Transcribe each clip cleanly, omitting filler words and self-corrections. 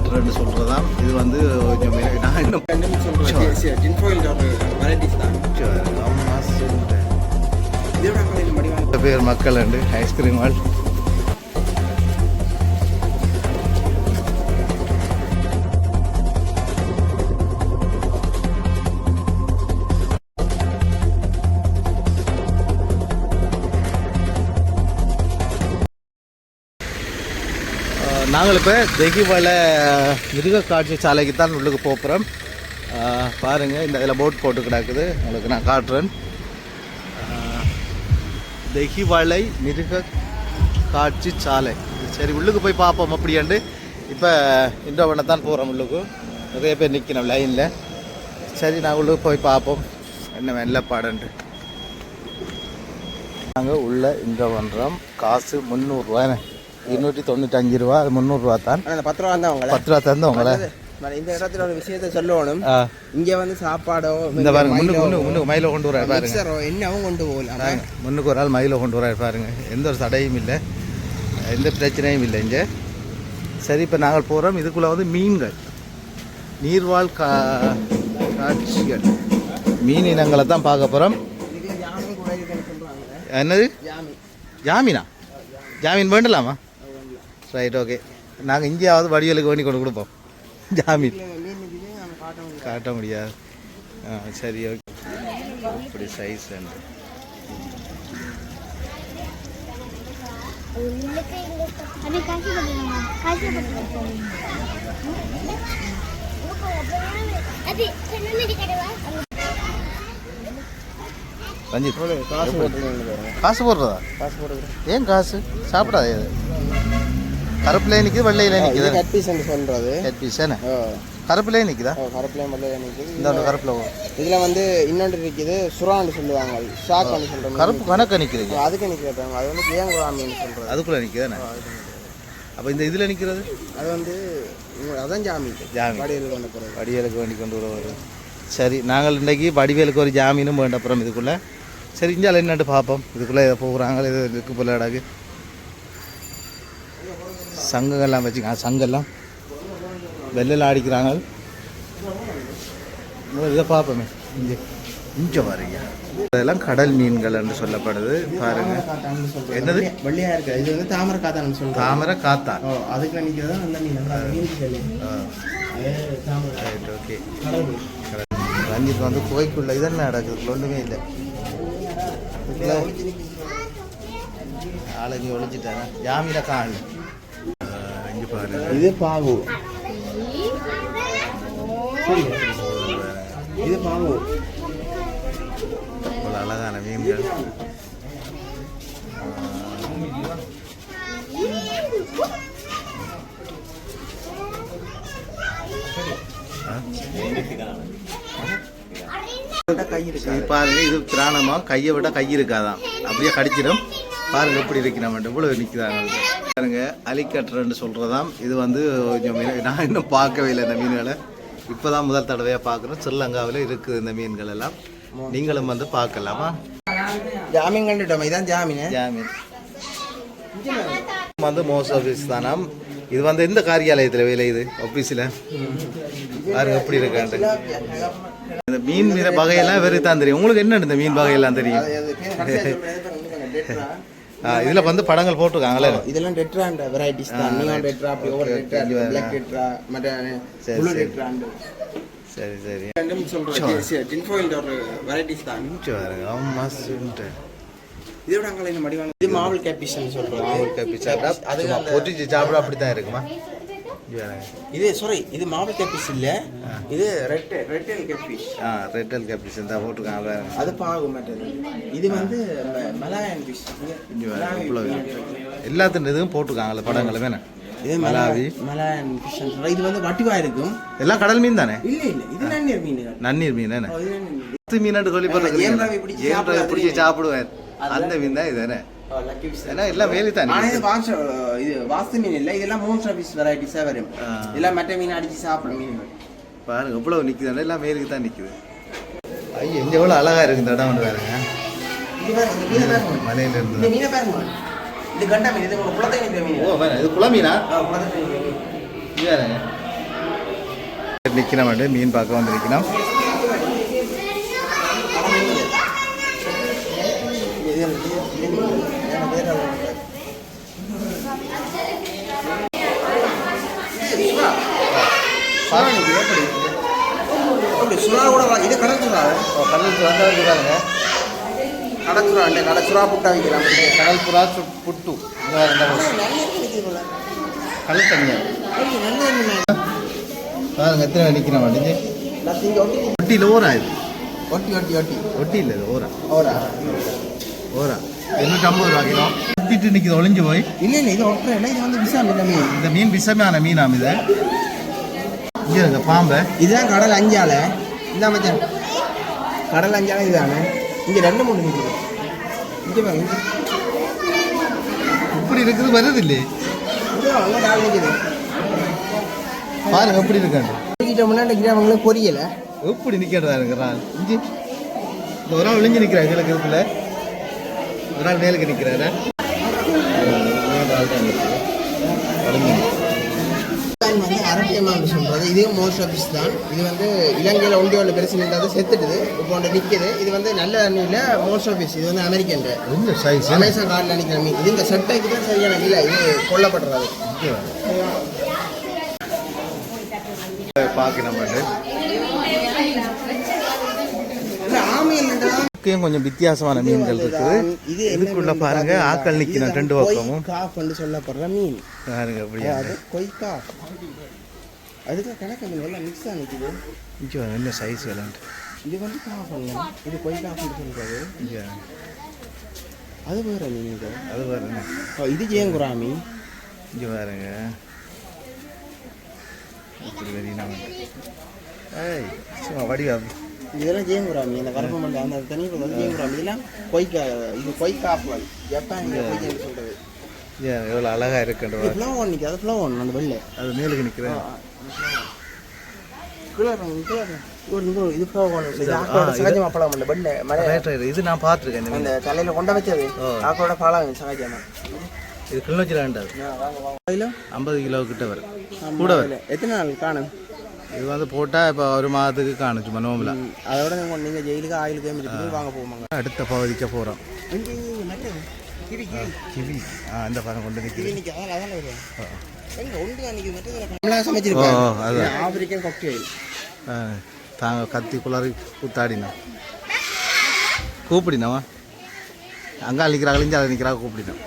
அலிகட்டர்னு சொல்கிறதாம். இது வந்து கொஞ்சம் நான் இன்னும் பேர் மக்கள் உண்டு ஐஸ்கிரீம் வால். நாங்கள் இப்போ தெகிவளை மிருக காட்சி சாலைக்கு தான் உள்ளுக்கு போகிறோம். பாருங்கள், இந்த இதில் போட் போட்டு கிடக்குது, உங்களுக்கு நான் காட்டுறேன். தெகிவளை மிருக காட்சி சாலை. சரி, உள்ளுக்கு போய் பார்ப்போம் அப்படியாண்டு. இப்போ இன்றவனை தான் போகிறோம். உள்ளுக்கு நிறைய பேர் நிற்கணும் லைனில். சரி, நான் உள்ளுக்கு போய் பார்ப்போம் என்ன வெள்ள பாடன்ட்டு. நாங்கள் உள்ள இங்கே பண்ணுறோம். காசு 300 ரூபாய், 295 ரூபா. அது 300 ரூபா தான். 10 ரூபா தான். 10 ரூபா தந்தவங்கள. இந்த இடத்துல ஒரு விஷயத்த சொல்லணும். இங்க வந்து சாப்பாடோ இந்த பாருங்க, முன்னுக்கு மயில கொண்டு வர பாருங்க, என்னவும் கொண்டு போகலாம். முன்னுக்கு ஒரு ஆள் மயில கொண்டு வர பாருங்க. எந்த ஒரு தடையும் இல்லை, எந்த பிரச்சனையும் இல்லை இங்கே. சரி, இப்போ நாங்கள் போகிறோம். இதுக்குள்ளே வந்து மீன்கள், நீர்வாழ் காட்சிகள், மீன் இனங்களை தான் பார்க்க போகிறோம். என்னது ஜாமீனா? ஜாமீன் வேண்டலாமா? Right, okay. நாங்கள் இங்கேயாவது வடிவலுக்கு வேண்டி கொண்டு கொடுப்போம். ஜாமீன் காட்ட முடியாது. சரி, ஓகே. இப்படி சைஸ் வேணும். ரஞ்சித், காசு போடுறதா? ஏன் காசு சாப்பிடாது? கருப்புல நிற்குது, வெள்ளையில நிற்குது. ஹெட் பீஸ் சொல்றது. ஹெட் பீஸ் என்ன? கருப்புல நிற்குதா? கருப்புல வெள்ளையில நிற்குது. இந்த கருப்புல இதில் வந்து இன்னொன்று இருக்குது, சுறான்னு சொல்லுவாங்க. ஷாக்கான்னு சொல்கிறாங்க. கருப்பு கணக்க நிற்கிறது. அதுக்கு நிற்கிறாங்க. அது வந்து ஏங்குறாமின்னு சொல்கிறது. அதுக்குள்ளே நிற்குதானே? அப்போ இந்த இதில் நிற்கிறது அது வந்து அதான் ஜாமீன். வடிவேலுக்கு கொண்டு போகிறது. வடிவேலுக்கு வேண்டி கொண்டு வருவார். சரி, நாங்கள் இன்றைக்கி வடிவேலுக்கு ஒரு ஜாமீனும் வேண்டப்புறம் இதுக்குள்ளே. சரி, இஞ்சால் என்னட்டு பார்ப்போம். இதுக்குள்ளே இதை போகிறாங்க, இது இருக்கு போல இடாக்கு. சங்கங்கள்லாம் வச்சுக்காங்க, சங்கெல்லாம் வெள்ளையில் ஆடிக்கிறாங்க. இதை பார்ப்போமே. இங்கே பாருங்க, இதெல்லாம் கடல் மீன்கள் என்று சொல்லப்படுது. பாருங்க, என்னது வெள்ளையா இருக்கு. இது வந்து தாமரை காத்தான்னு சொல்லுவாங்க. தாமரை காத்தான். அதுக்கு நிற்கிறதா நல்ல மீன். ஓகே. ரஞ்சித் வந்து கோய்க்குள்ள இதென்ன நடக்குது? ஒன்றுமே இல்லை. ஆளஞ்சி ஒழிச்சிட்டாங்க. ஜாமீன காண். இங்கே பாருங்க, இது பாவு. இது பாவு. அழகான மீன்கள். பாருங்க, இது பிராணமா, கையை விட கை இருக்காதான், அப்படியே கடிச்சிடும். பாருங்க எப்படி இருக்கு. நம்ம இவ்வளவு நிற்கிறாங்க. பாருங்க, அலிகட்டர்ன்னு சொல்றதாம். இது வந்து கொஞ்சம் நான் இன்னும் பார்க்கவே இல்லை இந்த மீன்களை. இப்போதான் முதல் தடவையாக பார்க்குறோம். ஸ்ரீலங்காவில் இருக்குது இந்த மீன்கள் எல்லாம். நீங்களும் வந்து பார்க்கலாமா? ஜாமீன் கண்டுட்டோம். இதான் ஜாமீன். ஜாமீன் வந்து மோஸ்ட் ஆஃபீஸ் தானாம். இது வந்து எந்த காரியாலயத்தில் வேலை? இது ஆஃபீஸில் பாருங்க எப்படி இருக்காண்டு. இந்த மீன் வகையெல்லாம் வெறும் தான் தெரியும். உங்களுக்கு என்ன இந்த மீன் வகையெல்லாம் தெரியும்? இதுல வந்து படங்கள் போட்டுருக்காங்களே. இதெல்லாம் டெட்ராண்ட வெரைட்டிஸ் தான். Neon tetra, pure tetra, black tetra, மற்ற ப்ளூ டெட்ராண்ட். சரி சரி, ரெண்டும் சொல்றேன். டின்ஃபாயில் ஒரு வெரைட்டிஸ் தான். ஆமா சுண்ட. இதோட அங்க என்ன மடிவாங்க. இது மாவல் கேபிஷன் சொல்றோம். மாவல் கேபிஷன் அது பொட்டிச்சு சாப்பிட அப்படி தான் இருக்குமா? இது சாரி, இது மாவல் கேபிஷ் இல்ல, இது ரெட்டல் கேபிஷ். ரெட்டல் கேபிஷ் தான் போட்டுருக்காங்க. அது பாகு மாட்டது. இது வந்து மலாயன் ஃபிஷ். எல்லாத்துக்கும் இதுவும் போட்டுருக்காங்கல்ல படங்கள் வேணா. இது மலாவி மலாயன் ஃபிஷ். இது வந்து வட்டிவா இருக்கும். எல்லாம் கடல் மீன் தானே? இல்ல இல்ல, இது நன்னீர் மீன். நன்னீர் மீன் தானே? இது மீன் சொல்லி போறது. ஏன்றாவை பிடிச்சி சாப்பிடுவேன் அந்த மீன் தான். இது தானே? எல்லாம் வேலி தானே. இது வாஸ்து மீன் இல்ல, இதெல்லாம் மூன் சர்வீஸ் வெரைட்டிஸா வரும். எல்லாம் மற்ற மீன் அடிச்சு சாப்பிடும் மீன். பாருங்க எவ்வளவு நிக்குது. எல்லாம் மேலுக்கு தான் நிக்குது. ஐயோ, இந்த எவ்வளவு அழகா இருக்கு இந்த இடம். பாருங்க, மலையில இருந்து இந்த மீனை பாருங்க. இது கண்டா மீன். இது குளத்தை மீன். ஓ, இது குள மீனா? குளத்தை மீன். இது நிற்கணும் வந்து மீன் பார்க்க வந்து நிற்கணும். சுறா கூட இது கடல் சுறா கடலுக்கு வந்தாங்க கடல் சுறா கடல் சுறா புட்டா வைக்கலாம். கடல் புறா புட்டு கடல் தண்ணியா பாருங்க எத்தனை நிற்கணும் வண்டிங்க. ஒட்டியில் ஓரா இது ஒட்டி ஒட்டி ஒட்டி ஒட்டி இல்லை இது ஓரா ஓரா ஓரா 250 ரூபா கிலோ. ஒட்டிட்டு நிற்கிது ஒளிஞ்சு போய். இல்லை இல்லை இது ஒட்டுற இல்லை, இது வந்து விஷம் இல்லை மீன். இந்த மீன் விஷமான மீனாம் இது. இங்கே இருங்க பாம்பை. இதுதான் கடல் அஞ்சால. இந்த மச்சான் கடல் அஞ்சால இதுதானே. இங்கே 2-3 நிற்குது. இங்கே பாருங்க இப்படி இருக்குது வருது இல்லையே. இங்கே அங்கே 4 நிற்குது பாருங்க எப்படி இருக்காங்க. அவங்களுக்கு பொரியலை எப்படி நிற்கிறதா இருக்கிறான் இஞ்சி. இந்த ஒரு ஆள் விழிஞ்சு நிற்கிறாங்க கீழே இருக்குல்ல. ஒரு ஆள் மேலுக்கு நிற்கிறாரு. வந்து அரட்டியமான்னு சொல்கிறது இது மோஸ்ட் ஆஃப் தான். இது வந்து இலங்கையில் ஒன்றியோட பெருசு நின்றது செத்துட்டுது. இப்போ ஒன்று நிற்கிது. இது வந்து நல்ல தண்ணியில் மோஸ்ட் ஆஃபீஸ். இது வந்து அமெரிக்கன் சைஸ் அமேசான் கார்டில் நினைக்கிற மீன். இது இந்த செட்டைக்கு தான் சரியான இல்லை. இது கொல்லப்படுறது பார்க்கணும். ஆமையில் கொஞ்சம் வித்தியாசமான மீன்கள் இருக்குது. இதுக்குள்ள பாருங்க ஆக்கள் நிக்கணும் 2 பக்கமும். காஃப்னு சொல்லப்படுற மீன் பாருங்க அப்படியே. அது கொய்கா. அதுக்கு கணக்கு மீன் எல்லாம் மிக்ஸ் ஆகிக்குது. இங்கே என்ன சைஸ் விளாண்டு. இது வந்து காஃப்னு இது கொய்காஃப்னு சொல்றது. அது வேற மீன். இது அது பாருங்க. இது ஜேங்குராமி. இங்கே பாருங்க இப்படி வெறினா ஏய் சும்மா வடிவா. இதெல்லாம் ஜேங்குராமி. இந்த வரப்பு மண்டை அந்த தனி ஜேங்குராமி. இதெல்லாம் கொய்கா. இது கொய்காஃப்கள் ஜப்பான் கொய்கான்னு சொல்றது. எவ்வளோ அழகா இருக்குன்ற ஃப்ளவர் நிற்கும். அது ஃப்ளவர் அந்த வெள்ளை அது மேலுக்கு நிற்கிறேன். இது சகஜமா பழம் இல்லை வெள்ளை மழை. இது நான் பார்த்துருக்கேன். அந்த தலையில கொண்ட வச்சது ஆக்களோட பழம் சகஜமா. இது கிளிநொச்சியில் வேண்டாது. 50 கிலோ கிட்ட வரும். கூட வரும். எத்தனை நாள் காணும்? இது வந்து போட்டால் இப்போ 1 மாதத்துக்கு காணும் சும்மா நோம்பில். அதோட நீங்கள் ஜெயிலுக்கு ஆயிலுக்கு வாங்க போவாங்க. அடுத்த பகுதிக்க போகிறோம். கிவி அந்த பழம் கொண்டு நிற்கிது. ஆப்பிரிக்கன் காக்டெயில் தாங்க கத்தி குளறி கூத்தாடினா கூப்பிடினவா அங்கே அழிக்கிறாங்க இங்கே அதை நிற்கிறாங்க கூப்பிடினோம்.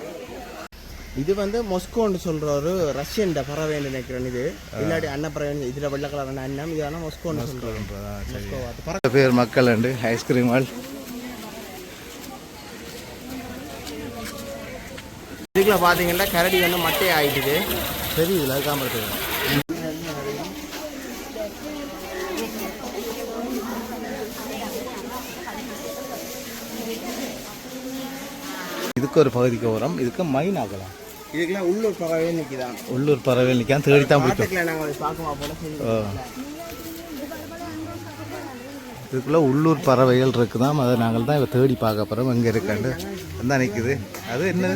இது வந்து மொஸ்கோன்னு சொல்கிற ஒரு ரஷ்யன் பறவைன்னு நினைக்கிறேன். இது இல்லாட்டி அன்னப்பறவை. இதில் வெள்ளை கலர் அன்னம். இது ஆனால் மொஸ்கோன்னு சொல்கிறோம். பேர் மக்கள் உண்டு. ஐஸ்கிரீம் வால் இதுக்குள்ள பார்த்தீங்கன்னா கரடி வந்து மட்டை ஆகிட்டுது. சரி இதில் அதுக்காம இதுக்கு ஒரு பகுதிக்கு வரும். இதுக்கு மைன் ஆகலாம். இதுக்கெல்லாம் உள்ளூர் பறவை நிற்கிதான். உள்ளூர் பறவை நிற்கான் தேடி தான் பிடிக்கும். நாங்கள் பார்க்குமா போல. இதுக்குள்ளே உள்ளூர் பறவைகள் இருக்குதான். அதை நாங்கள் தான் இப்போ தேடி பார்க்க போகிறோம். எங்கே இருக்காண்டு தான் நிற்குது. அது என்ன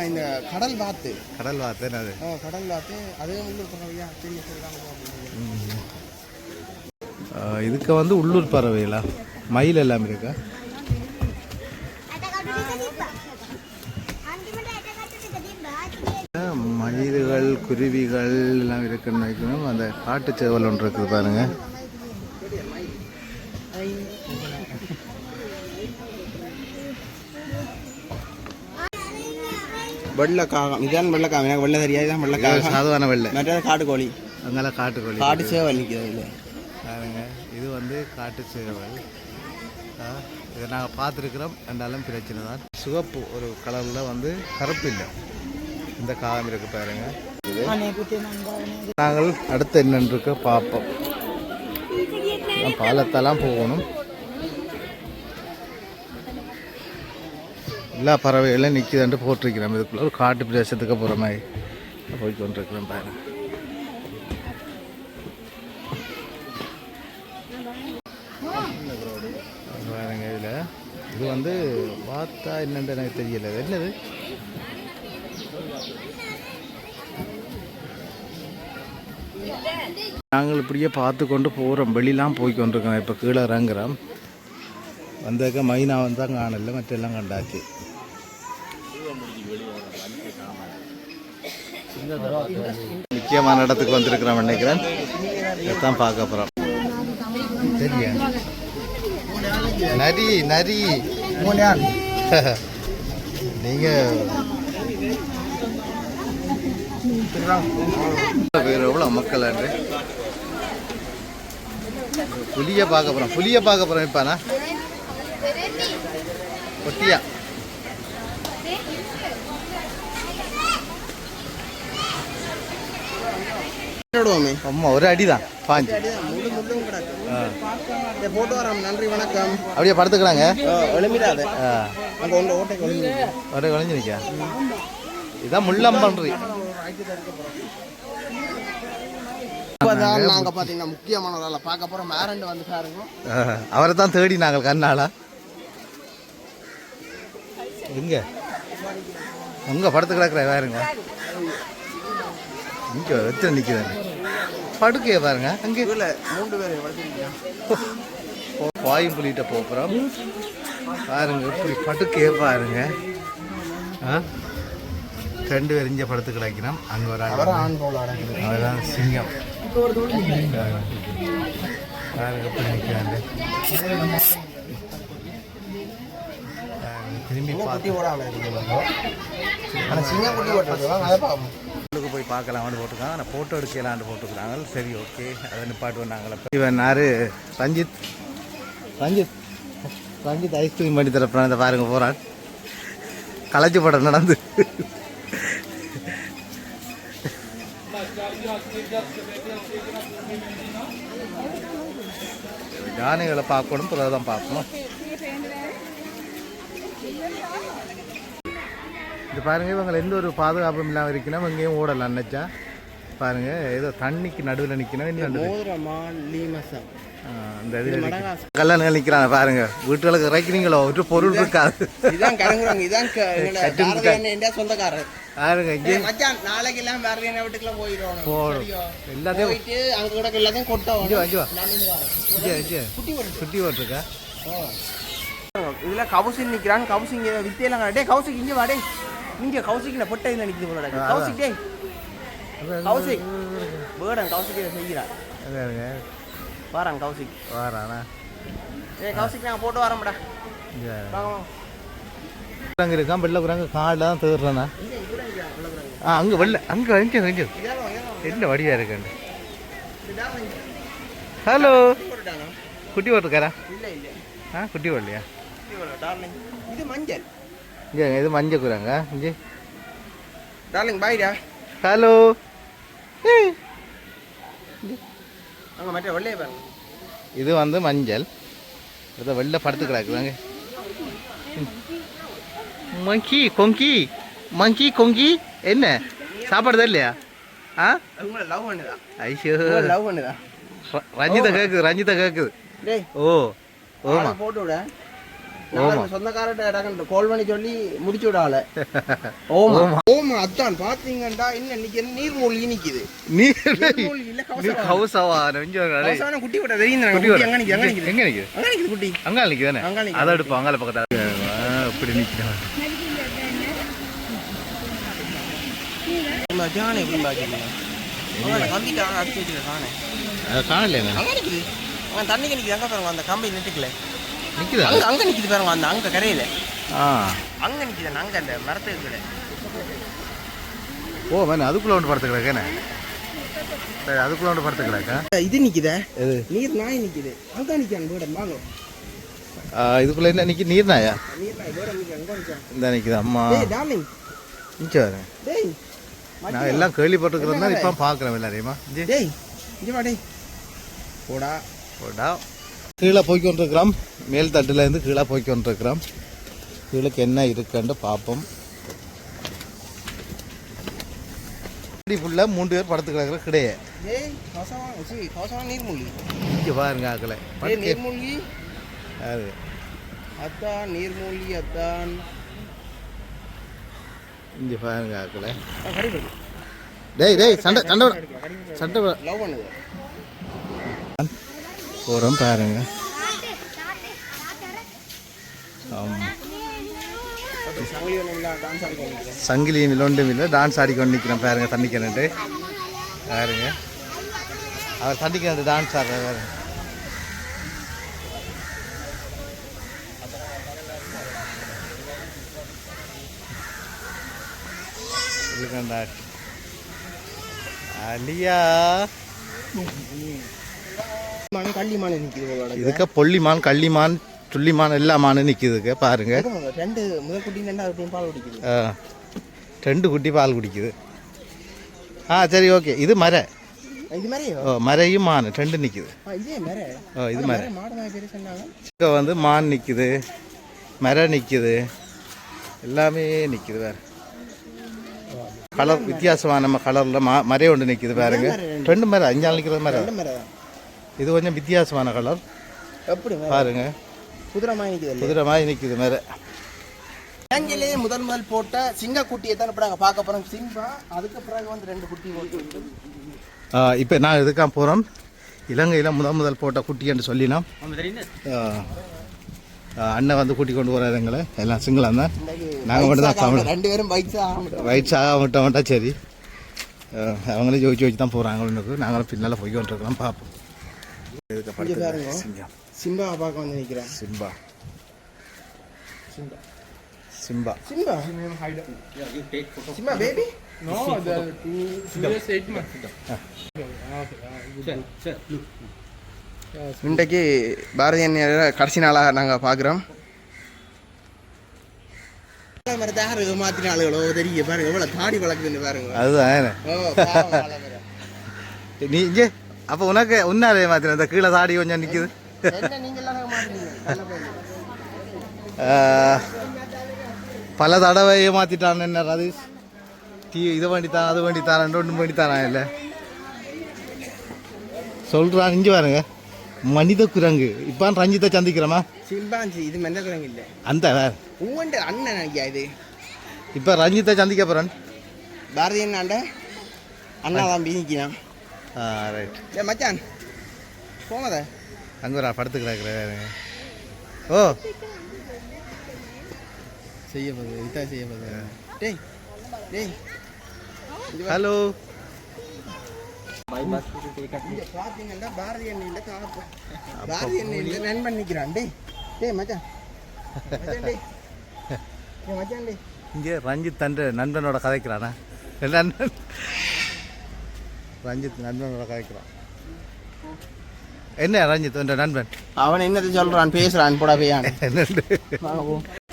இந்த கடல் வாத்து. கடல் வாத்து என்ன அது? கடல் வாத்து அதே உள்ளூர் பறவையா? இதுக்கு வந்து உள்ளூர் பறவைகளா மயில் எல்லாம் இருக்கா? மயில்கள் குருவிகள் எல்லாம் இருக்குன்னு வைக்கணும். அந்த காட்டு சேவல் ஒன்று இருக்குது பாருங்க. வெள்ளக்காகம். இதான் வெள்ளக்காகம். எனக்கு வெள்ளை தெரியாது. தான் வெள்ளக்காகம். சாதாரண வெள்ளை. மற்ற காட்டுக்கோழி. அங்கெல்லாம் காட்டுக்கோழி. காட்டு சேவல் நிற்கிறது பாருங்க. இது வந்து காட்டு சேவல். இதை நாங்கள் பார்த்துருக்குறோம். ரெண்டாலும் பிரச்சனை தான். சிவப்பு ஒரு கலரில் வந்து கருப்பு இல்லை. இந்த காலம் இருக்கு பாருங்க. நாங்கள் அடுத்து என்னன்னு பார்ப்போம். பாலத்தெல்லாம் போகணும். எல்லா பறவைகளும் நிற்கிதுன்ட்டு போட்டிருக்கிறோம். இதுக்குள்ள ஒரு காட்டு பிரதேசத்துக்கு போகிற மாதிரி போய் கொண்டிருக்கிறோம் பாருங்க. பாருங்க இதில் இது வந்து பார்த்தா என்னென்னு எனக்கு தெரியல. என்னது நாங்கள் இப்படியே பார்த்து கொண்டு போகிறோம், வெளியெலாம் போய் கொண்டிருக்கோம். இப்போ கீழே இறங்குறோம். வந்தாக்க மைனா தான் காணல, மற்றெல்லாம் கண்டாச்சு. முக்கியமான இடத்துக்கு வந்திருக்கிறோம் நினைக்கிறேன். இதான் பார்க்க போகிறோம். சரியா நரி நரி நீங்கள் பேர் எவ்வளோ மக்கள் அன்று புலியை பார்க்க போகிறோம். இப்பாண்ணா ஒட்டியா அம்மா ஒரு அடிதான் பாஞ்சு போட்டு வரோம். நன்றி வணக்கம். அப்படியே படுத்துக்கிறாங்க. எழுமிடாது ஒரே குழஞ்சி நிற்கா. இதான் முள்ளம்பன்றி. நாங்க பாத்தீங்கன்னா முக்கியமான ஒரு ஆளை பார்க்க போறோம். மேரண்டு வந்து பாருங்க. அவரை தான் தேடி நாங்கள் கண்ணாளா எங்க படுத்து கிடக்குற வேறுங்க. இங்கே எத்தனை நிற்கிறாங்க படுக்கைய பாருங்க. அங்கே 3 பேர் வாயும் புள்ளிட்ட போகிறோம் பாருங்க. இப்படி படுக்கைய பாருங்க. 2 பேர் இங்கே படுத்து கிடக்கிறோம். அங்கே ஒரு அவர்தான் சிங்கம் பாருங்க எப்படி நிற்கிறாங்க. திரும்பி பார்த்து போய் பார்க்கலாம்னு போட்டுருக்காங்க. ஆனால் ஃபோட்டோ எடுக்கலான்னு போட்டுக்கிறாங்க. சரி ஓகே அதை நிப்பாட்டுவோம் நாங்களே. இவன் யாரு? ரஞ்சித் ஐஸ்கிரீம் பண்ணி தரப்போம். இந்த பாருங்க போகிறான் களைச்சி படம் நடந்து. யானைகளை பார்க்கணும், பிறகு தான் பார்க்கணும். இது பாருங்க, இவங்க எந்த ஒரு பாதுகாப்பும் இல்லாமல் இருக்கணும். எங்கேயும் ஓடலாம் நினைச்சா பாருங்க. ஏதோ தண்ணிக்கு நடுவில் நிற்கணும். இந்த கல்யாணம் நிற்கிறாங்க பாருங்க. வீட்டுகளுக்கு இறக்கிறீங்களோ ஒரு பொருள் இருக்காது. நாளைக்கு எல்லாம் வேற வீட்டுக்குள்ள போயிடும். எல்லாத்தையும் குட்டி போட்டிருக்கா. இதுல கவுசிங் நிக்கிறாங்க. கவுசிங் வித்தியெல்லாம் டே கவுசிங் இங்க வாடே. இங்க கவுசிங்ல பொட்டை இதுல நிக்குது போல. கவுசிங் டே கவுசிங் பேர்டன் கவுசிங் செய்யறா. வாராங்க கவுசிங் வாரானா. ஏய் கவுசிங் நான் போட்டு வரேன்டா. அங்க இருக்கான் வெள்ள குரங்கு கால்ல தான் தேடுறானா. அங்க வெள்ள அங்க என்ன வடியா இருக்காங்க. ஹலோ குட்டி போட்டுருக்காரா? இல்ல குட்டி போடலையா? இது மஞ்சள். இது மஞ்சள் குரங்க. இங்கே டார்லிங் பாய்டா. ஹலோ அங்க மற்ற வெள்ளைய பாருங்க. இது வந்து மஞ்சள். இதை வெள்ளை படுத்து கிடக்குறாங்க. மங்கி கொங்கி என்ன சாப்பாடுதான் இல்லையா? லவ் பண்ணுதா? ஐயோ லவ் பண்ணுதா? ரஞ்சிதா கேக்குது. ஓ ஓமா போட்டு விட. சொந்தக்காரட்ட கால் பண்ணி சொல்லி முடிச்சு விடால. ஓமா அதான் பாத்தீங்கடா. என்ன நிக்க நீர்மூழ்கி நிக்குது. நீர்மூழ்கி இல்ல கவசவான குட்டி போட்ட தெரியும். எங்க நிக்குது குட்டி? அங்க நிக்குதானே. அதை எடுப்போம். அங்கால பக்கத்துல இப்படி நிக்கிறான். தண்ணிக்கு நிக்குது. அங்க பாருங்க அந்த கம்பி நெட்டுக்கல நிக்குது. அங்க நிக்குது பாருங்க. அந்த அங்க கரையில அங்க நிக்குது. அங்க அந்த மரத்துக்கு கீழே. ஓ மேன் அதுக்குள்ள ஒன்று படுத்து கிடக்கேனே. அதுக்குள்ள ஒன்று படுத்து கிடக்கா. இது நிக்குதே நீர் நாய் நிக்குது. அங்க நிக்கான் பேடம் வாங்க. இதுக்குள்ள என்ன நிக்கு? நீர் நாயா? நீர் நாய் பேடம் நிக்கு. அங்க நிக்கா. இந்த நிக்குது. அம்மா டேய் டார்லிங் இங்க வர. டேய் நான் எல்லாம் கேள்விப்பட்டிருக்கிறதா இப்போ பார்க்குறேன் எல்லாரையுமா. டேய் இங்க வா. டேய் போடா போடா. கீழே போய்க்கொண்டிருக்கிறோம். மேல் தட்டுலேருந்து கீழே போய்க்கொண்டிருக்கிறோம். கீழே என்ன இருக்குன்னு பார்ப்போம். ஃபுல்லாக 3 பேர் படுத்து கிடக்குற கிடையாது. இங்கே பாருங்க ஆக்கலை நீர்மூழ்கி. அதான் நீர்மூழ்கி அதான். இங்கே பாருங்க ஆக்கலை டேய் சண்டை சண்டை லவ் பண்ணுது போகிறோம் பாருங்க. ஆமாம், சங்கிலியும் ஒன்றும் இல்லை, டான்ஸ் ஆடிக்கொண்டு நிற்கிறேன் பாருங்க. தண்ணிக்கணுட்டு பாருங்க, அவர் தண்ணிக்கணுட்டு டான்ஸ் ஆடுற பாருங்க. அலியா கள்ளிமான் நிற்கிது, இதுக்கு பொள்ளிமான் கள்ளிமான் துள்ளிமான் எல்லா மானும் நிற்கிதுக்கு பாருங்க. 2 முதல் குட்டி பால் குடிக்குது, 2 குட்டி பால் குடிக்குது. சரி ஓகே. இது மர, இது மாதிரி மரையும் மான் 2 நிற்கிது. இது மர. இங்கே வந்து மான் நிற்கிது, மர நிற்கிது, எல்லாமே நிற்கிது. வேறு கலர் வித்தியாசமான நம்ம கலரில் மரை ஒன்று நிற்கிது பாருங்க. 2 மரம் 5 நாள் நிற்கிறது மரம். இது கொஞ்சம் வித்தியாசமான கலர் பாருங்க. குதிரை மாதிரி நிற்கிது மேலே. இலங்கையிலேயே முதல் போட்ட சிங்க குட்டியை தான் இப்போ நாங்கள் பார்க்க போகிறோம். சிங்கா அதுக்கு பிறகு வந்து 2 குட்டி போட்டு இப்போ நான் இதுக்காக போகிறோம். இலங்கையில் முதல் போட்ட குட்டின்னு சொல்லினோம். அண்ணன் வந்து கூட்டி கொண்டு போகிறாரு எங்களை. எல்லாம் சிங்கிளாக தான், நாங்கள் மட்டும் தான் தமிழ். 2 பேரும் வயிற்று ஆக விட்டோம்ட்டா சரி. அவங்களே ஜோதிச்சு தான் போகிறாங்க. ஒன்றுக்கு நாங்களும் பின்னால் போய் கொண்டிருக்கலாம். பார்ப்போம். சிம்பா பார்க்க வந்து நிற்கிறேன். சிம்பா பேபி இன்றைக்கு பாரதிய கடைசி நாளாக நாங்கள் பார்க்குறோம். மாத்தின ஆளுகளோ தெரிய பாருங்க, எவ்வளோ தாடி வளர்க்குதுன்னு பாருங்க. அதுதான் நீ இங்கே அப்போ உனக்கு உன்னாலே மாத்தின இந்த கீழே தாடி கொஞ்சம் நிற்கிது. பல தடவை மாற்றிட்டான் என்ன ரதீஷ். இதை வேண்டித்தான் அது வேண்டித்தான் 2 வேண்டித்தானா இல்லை சொல்கிறான். இங்கே பாருங்க, மனித குரங்கு. இப்போ ரஞ்சித்தை சந்திக்கிறோமா? சிம்பான்சி. இது மனித குரங்கு இல்லை, அந்த வேறு உங்கள்கிட்ட அண்ணன் ஐயா. இது இப்போ ரஞ்சித்தை சந்திக்க போகிறேன். பாரதிய அண்ணா தான் பீனிக்கலாம். ரைட். மச்சான் போனத அங்கே ஒரு படத்துக்கு ஓ செய்ய போகுது, இதான் செய்ய போகுது. டேய் டேய் ஹலோ. பார்த்தீங்கன்னா பாரதிய நண்பன் நிற்கிறான். டேய் மச்சான் மச்சான் டே. இங்கே ரஞ்சித் தன் நண்பனோட கதைக்கிறானா? ரஞ்சித் நண்பனோட கதைக்கிறான். என்ன ரஞ்சித் உன் நண்பன்? அவன் என்னத்தை சொல்கிறான், பேசுகிறான் போட பையான்.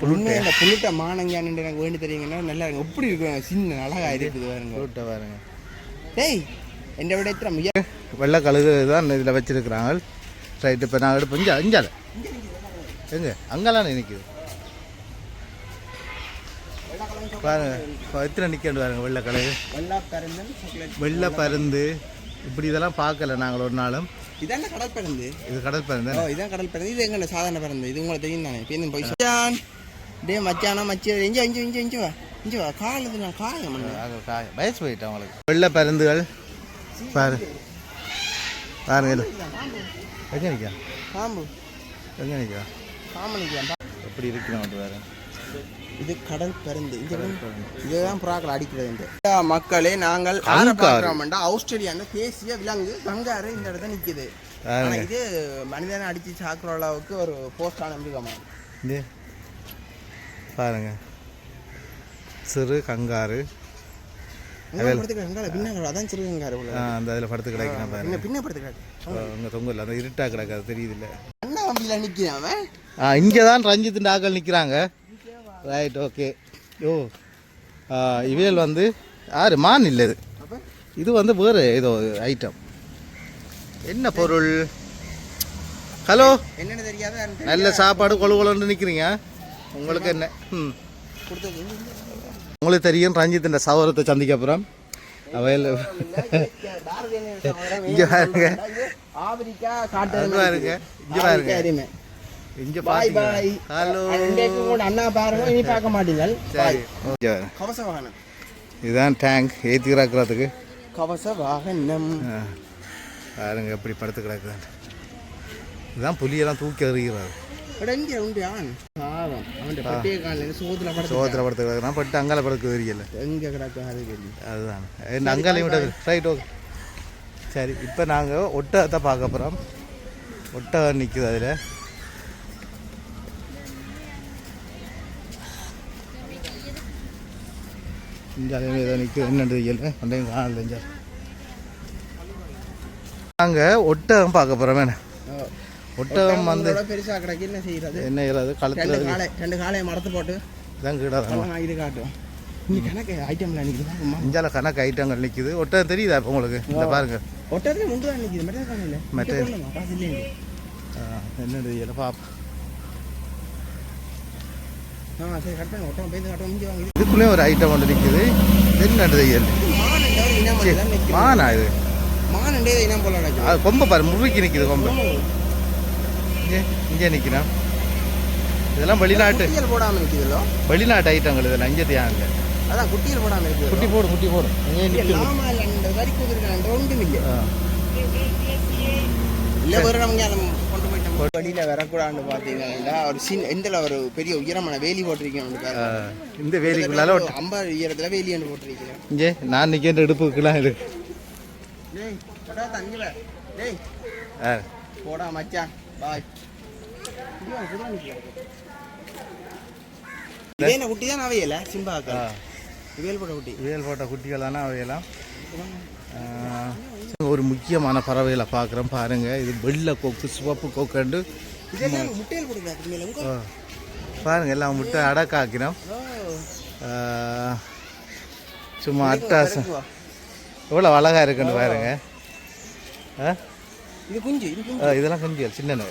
புள்ளிட்ட மானங்கியான்னு எனக்கு வேண்டி தெரியுங்கன்னா நல்லா இருக்கு. எப்படி இருக்கு, சின்ன அழகாக இருக்குது பாருங்க. பாருங்க. டேய் என்னை விட எத்தனை வெள்ளை கழுகு தான் இதில் வச்சுருக்குறாங்க. ரைட்டு. இப்போ நான் எடுப்போம். இஞ்சால எங்கே அங்கெல்லாம் நிற்கிது பாருங்க. எத்தனை நிற்கண்டு பாருங்க. வெள்ளை கழுகு, வெள்ளை பருந்து, இப்படி இதெல்லாம் பார்க்கல நாங்கள் ஒரு நாளும். இதான கடல் பருந்து. இது கடல் பருந்து. இதான் கடல் பருந்து. இது எங்க சாதாரண பருந்து. இது உங்களுக்கு தெரியும் தானே. பேருந்து போய் மச்சான். டே மச்சானா மச்சி இஞ்சி இஞ்சி இஞ்சி இஞ்சி வா இஞ்சி வா. காலது நான் காயம் காயம் வயசு போயிட்டேன் அவங்களுக்கு. வெள்ளை பருந்துகள் பாரு பாருங்க. எங்கே நிற்கா பாம்பு? எங்கே நிற்கா பாம்பு நிற்கா. எப்படி இருக்கிறோம் வேறு. இது கடல் பருந்து. இதுதான் புறாக்கள் அடிக்கிறது. மக்களே நாங்கள் ஆஸ்திரேலியான்னு தேசிய விலங்கு கங்காரு இந்த இடத்துல நிற்குது. இது மனிதனை அடிச்சு சாக்குற அளவுக்கு ஒரு போஸ்டான மிருகமா இது பாருங்க. சிறு கங்காரு அதான் சிறு கங்காரு அந்த அதில் படுத்து கிடக்குறேன் பாருங்க. பின்ன படுத்து கிடக்கு உங்க தொங்கல் அந்த இருட்டா கிடக்காது தெரியுது இல்லை. அண்ணா வம்பியில நிற்கிறான். இங்கே தான் ரஞ்சித்தின் ஆக்கள் நிற்கிறாங்க. Right okay. ஓ இவையல் வந்து யாரு மான் இல்லை. இது வந்து வேறு ஏதோ ஐட்டம். என்ன பொருள்? ஹலோ, என்னன்னு தெரியாத நல்ல சாப்பாடு கொழுன்னு நிற்கிறீங்க. உங்களுக்கு என்ன உங்களுக்கு தெரியும். ரஞ்சித்தின் சௌரத்தை சந்திக்க அப்புறம் அவையில் இங்கே பாருங்க. பாருங்க இங்கே பாருங்க. இங்கே பாருங்க. ஹலோ அண்ணா பாருங்க. இனி பார்க்க மாட்டீங்க. இதுதான் டேங்க் ஏற்றி இறக்குறதுக்கு. கவச வாகனம். பாருங்க எப்படி படுத்து கிடக்குது. இதுதான் புலியெல்லாம் தூக்கி எறிகிறாரு. இங்கே உண்டு ஆன் பாவம் அவன் பட்டிய காலில் சோத்துல படுத்து கிடக்குறான். பட்டு அங்கால படுக்க தெரியல எங்கே கிடக்கு அது அதுதான் என்ன அங்காலையும் விட ரைட். ஓகே சரி. இப்போ நாங்கள் ஒட்டகத்தை பார்க்க போகிறோம். ஒட்டகம் நிற்குது அதில். இங்கே அதே ஏதோ நிற்குது. என்னது தெரியல. அண்டையும் காணல. இங்கே நாங்கள் ஒட்டகம் பார்க்க போகிறோம். வேணும் ஒட்டகம் வந்து பெருசாக கிடக்கு. என்ன செய்யறது? என்ன செய்யறது? கழுத்தில் ரெண்டு காலையை மரத்து போட்டு இதான் கீழே இது காட்டும். இங்கே கணக்கு ஐட்டம்லாம் நிற்குது. இஞ்சால கணக்கு ஐட்டங்கள் நிற்குது. ஒட்டகம் தெரியுதா இப்போ உங்களுக்கு? இந்த பாருங்க ஒட்டகத்துல முண்டு தான் நிற்குது. மெட்டல் காணையில் என்ன தெரியல பாப்பா. சரி கட்டணும். ஒட்டகம் போய் கட்டணும். இங்கே வாங்கி இதுக்குள்ளே ஒரு ஐட்டம் ஒன்று நிற்குது. என்ன தெரியல. மானா இது மானண்டே இனம் போல அது கொம்பை பாரு முறுக்கி நிற்குது. கொம்பை இங்கே நிற்கிறோம். இதெல்லாம் வெளிநாட்டு போடாமல் நிற்குதோ. வெளிநாட்டு ஐட்டங்கள் இதெல்லாம். இங்கே தேங்க அதான் குட்டியில் போடாமல் இருக்குது. குட்டி போடும். வரி கொடுத்துருக்காங்க. ஒன்றும் இல்லை. இல்லை வேறு நமக்கு கொண்டு போயிட்டோம். வழியில் வரக்கூடாதுன்னு பார்த்தீங்கன்னா ஒரு எந்த ஒரு பெரிய உயரமான வேலி போட்டிருக்கேன். இந்த வேலிக்குள்ளால 50 உயரத்தில் வேலி ஒன்று போட்டிருக்கேன். இங்கே நான் நிற்கின்ற இடுப்புக்கெல்லாம் இருக்கு. டேய் போடா மச்சான் பாய். இதே குட்டி தான் அவையல சிம்பாக்கா. வேல் போட்ட குட்டிகள் தானே அவையெல்லாம். ஒரு முக்கியமான பறவைகளை பார்க்குறோம் பாருங்க. இது வெள்ளை கொக்கு, சிவப்பு கொக்குண்டு முட்டையில் போட்டு பாருங்க. எல்லாம் முட்டை அடக்காக்கிறோம். சும்மா அட்டாசம் எவ்வளோ அழகாக இருக்குன்னு பாருங்க. இதெல்லாம் குஞ்சுகள் சின்ன.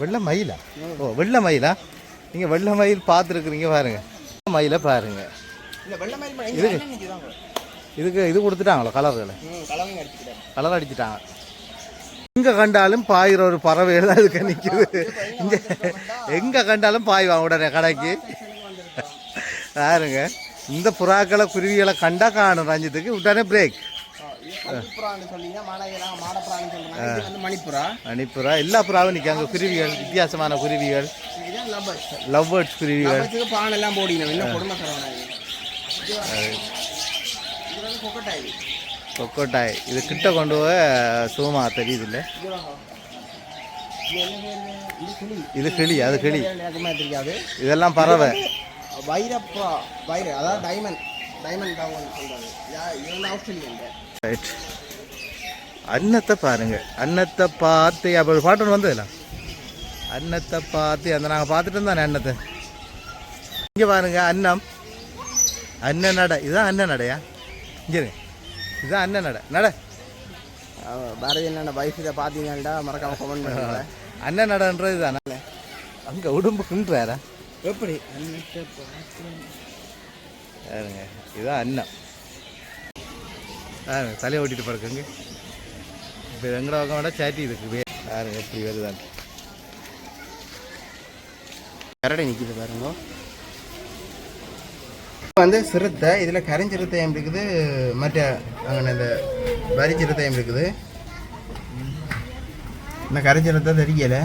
வெள்ளை மயிலா? ஓ வெள்ளை மயிலா? நீங்கள் வெள்ளை மயில் பார்த்துருக்குறீங்க பாருங்க. மயிலை பாருங்க. இதுக்கு இது கொடுத்துட்டாங்களோ கலர்களை? கலர் அடிச்சுட்டாங்க. எங்கே கண்டாலும் பாயிற ஒரு பறவைகள் தான் இதுக்கு நிற்குது. இங்கே எங்கே கண்டாலும் பாய்வாங்க உடனே கடைக்கு. பாருங்க இந்த புறாக்களை குருவிகளை கண்டா காணும் ரஞ்சித்துக்கு உடனே பிரேக். மணிப்புறா எல்லா புறாவும் நிற்காங்க. குருவிகள் வித்தியாசமான குருவிகள். லவ் பேர்ட்ஸ் குருவிகள். கொக்கோட்டாய். இது கிட்ட கொண்டு போக சுகமா தெரியுது இல்லை. இது கிளி. அது கிளி. இதெல்லாம் பறவை. அன்னத்தை பாருங்க. அன்னத்தை பார்த்து அப்போ ஒரு பாட்டு வந்ததில்ல. அன்னத்தை பார்த்து அந்த நாங்கள் பார்த்துட்டு இருந்தானே அன்னத்தை. இங்கே பாருங்க அன்னம். அன்ன நடை. இதுதான் அன்ன நடையா? இங்கே இதுதான் அன்ன நடை. பாரதி என்ன வைஃப் இதை பார்த்தீங்கன்னா மறக்காம கமெண்ட் பண்ணுங்க. அன்ன நடைன்றது தானே. அங்கே உடம்பு கிண்டுறாரா எப்படி? பாருங்க இதுதான் அன்னம். தலையை ஓட்டிட்டு பறக்குங்க. இப்போ எங்கட பக்கம் வேணா சாட்டி இருக்கு. பாருங்க எப்படி வருதான். கரடை நிற்கிது பாருங்க. வந்து சிறுத்தை. இதில் கரைஞ்சிறுத்தையும் இருக்குது. மற்ற இந்த வரி சிறுத்தையும் இருக்குது. இந்த கரைஞ்சிறுத்தை தெரியலை.